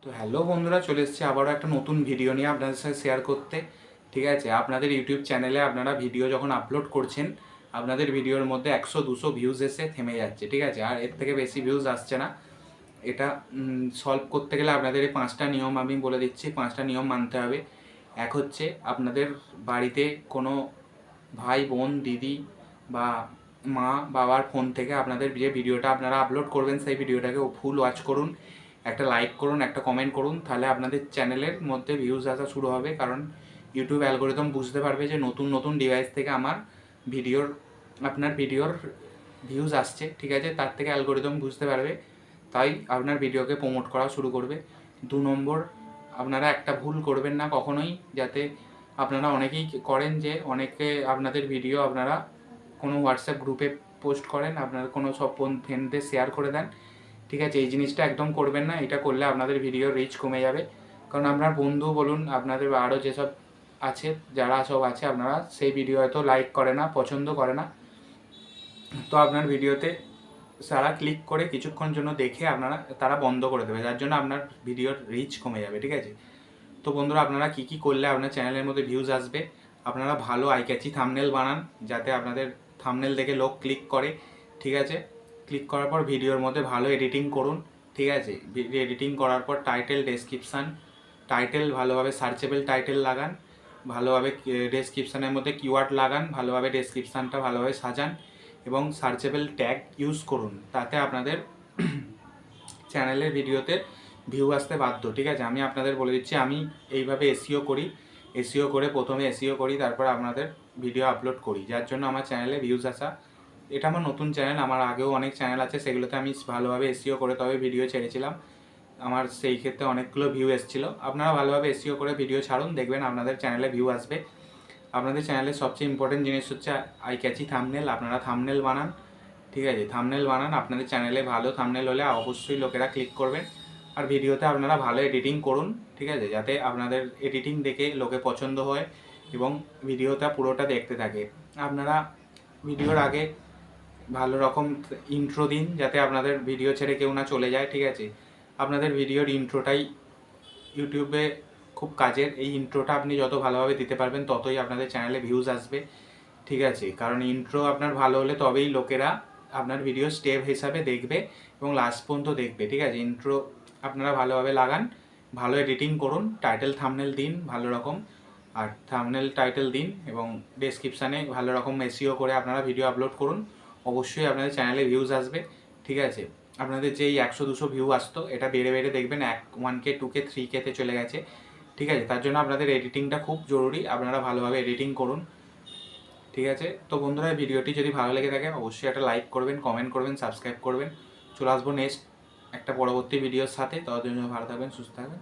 তো হ্যালো বন্ধুরা, চলে এসেছি আবারও একটা নতুন ভিডিও নিয়ে আপনাদের সাথে শেয়ার করতে। ঠিক আছে, আপনাদের ইউটিউব চ্যানেলে আপনারা ভিডিও যখন আপলোড করছেন, আপনাদের ভিডিওর মধ্যে 100-200 ভিউজ এসে থেমে যাচ্ছে। ঠিক আছে, আর এর থেকে বেশি ভিউজ আসছে না। এটা সলভ করতে গেলে আপনাদের এই 5টা নিয়ম আমি বলে দিচ্ছি। 5টা নিয়ম মানতে হবে। এক হচ্ছে, আপনাদের বাড়িতে কোনো ভাই বোন দিদি বা মা বাবার ফোন থেকে আপনাদের যে ভিডিওটা আপনারা আপলোড করবেন সেই ভিডিওটাকে ফুল ওয়াচ করুন, একটা লাইক করুন, একটা কমেন্ট করুন। তাহলে আপনাদের চ্যানেলের মধ্যে ভিউজ আসা শুরু হবে, কারণ ইউটিউব অ্যালগোরিদম বুঝতে পারবে যে নতুন নতুন ডিভাইস থেকে আপনার ভিডিওর ভিউজ আসছে। ঠিক আছে, তার থেকে অ্যালগোরিদম বুঝতে পারবে, তাই আপনার ভিডিওকে প্রমোট করা শুরু করবে। 2 নম্বর, আপনারা একটা ভুল করবেন না কখনোই, যাতে আপনারা অনেকেই করেন যে অনেকে আপনাদের ভিডিও আপনারা কোনো হোয়াটসঅ্যাপ গ্রুপে পোস্ট করেন, আপনার কোনো সব ফ্রেন্ডদের শেয়ার করে দেন। ঠিক আছে, এই জিনিসটা একদম করবেন না। এটা করলে আপনাদের ভিডিওর রিচ কমে যাবে, কারণ আপনার বন্ধু বলুন, আপনাদের আরও যেসব আছে, যারা সব আছে, আপনারা সেই ভিডিও হয়তো লাইক করে না, পছন্দ করে না। তো আপনার ভিডিওতে সারা ক্লিক করে কিছুক্ষণ জন্য দেখে তারা বন্ধ করে দেবে, যার জন্য আপনার ভিডিওর রিচ কমে যাবে। ঠিক আছে, তো বন্ধুরা, আপনারা কী কী করলে আপনার চ্যানেলের মধ্যে ভিউজ আসবে? আপনারা ভালো আইক্যাচি থাম্বনেল বানান, যাতে আপনাদের থাম্বনেল দেখে লোক ক্লিক করে। ঠিক আছে, ক্লিক করার পর ভিডিওর মধ্যে ভালো এডিটিং করুন। ঠিক আছে, এডিটিং করার পর টাইটেল, ডেসক্রিপশান, টাইটেল ভালোভাবে সার্চেবল টাইটেল লাগান, ভালোভাবে ডেসক্রিপশানের মধ্যে কিওয়ার্ড লাগান, ভালোভাবে ডেসক্রিপশানটা ভালোভাবে সাজান এবং সার্চেবল ট্যাগ ইউজ করুন। তাতে আপনাদের চ্যানেলের ভিডিওতে ভিউ আসতে বাধ্য। ঠিক আছে, আমি আপনাদের বলে দিচ্ছি, আমি এইভাবে এসইও করি। এসইও করে প্রথমে এসইও করি, তারপর আপনাদের ভিডিও আপলোড করি, যার জন্য আমার চ্যানেলে ভিউজ আসা। এটা আমার নতুন চ্যানেল, আমার আগেও অনেক চ্যানেল আছে, সেগুলোতে আমি ভালোভাবে এসইও করে তবে ভিডিও ছেড়েছিলাম। আমার সেই ক্ষেত্রে অনেকগুলো ভিউ এসেছিলো। আপনারা ভালোভাবে এসইও করে ভিডিও ছাড়ুন, দেখবেন আপনাদের চ্যানেলে ভিউ আসবে। আপনাদের চ্যানেলের সবচেয়ে ইম্পর্টেন্ট জিনিস হচ্ছে আই ক্যাচি থাম্বনেল। আপনারা থাম্বনেল বানান। ঠিক আছে, থাম্বনেল বানান। আপনাদের চ্যানেলে ভালো থাম্বনেল হলে অবশ্যই লোকেরা ক্লিক করবেন। আর ভিডিওতে আপনারা ভালো এডিটিং করুন। ঠিক আছে, যাতে আপনাদের এডিটিং দেখে লোকে পছন্দ হয় এবং ভিডিওটা পুরোটা দেখতে থাকে। আপনারা ভিডিওর আগে ভালো রকম ইন্ট্রো দিন, যাতে আপনাদের ভিডিও ছেড়ে কেউ না চলে যায়। ঠিক আছে, আপনাদের ভিডিওর ইন্ট্রোটাই ইউটিউবে খুব কাজের। এই ইন্ট্রোটা আপনি যত ভালোভাবে দিতে পারবেন, ততই আপনাদের চ্যানেলে ভিউজ আসবে। ঠিক আছে, কারণ ইন্ট্রো আপনার ভালো হলে তবেই লোকেরা আপনার ভিডিও স্টেপ হিসাবে দেখবে এবং লাস্ট পর্যন্ত দেখবে। ঠিক আছে, ইন্ট্রো আপনারা ভালোভাবে লাগান, ভালো এডিটিং করুন, টাইটেল থাম্বনেল দিন ভালো রকম, আর থাম্বনেল টাইটেল দিন এবং ডেসক্রিপশানে ভালো রকম এসইও করে আপনারা ভিডিও আপলোড করুন। অবশ্যই আপনাদের চ্যানেলে ভিউজ আসবে। ঠিক আছে, আপনাদের যেই 100-200 ভিউ আসতো, এটা বেড়ে বেড়ে দেখবেন 1K 2K 3K চলে গেছে। ঠিক আছে, তার জন্য আপনাদের এডিটিংটা খুব জরুরি। আপনারা ভালোভাবে এডিটিং করুন। ঠিক আছে, তো বন্ধুরা, ভিডিওটি যদি ভালো লেগে থাকে অবশ্যই একটা লাইক করবেন, কমেন্ট করবেন, সাবস্ক্রাইব করবেন। চলে আসবো নেক্সট একটা পরবর্তী ভিডিওর সাথে। ততদিন ভালো থাকবেন, সুস্থ থাকবেন।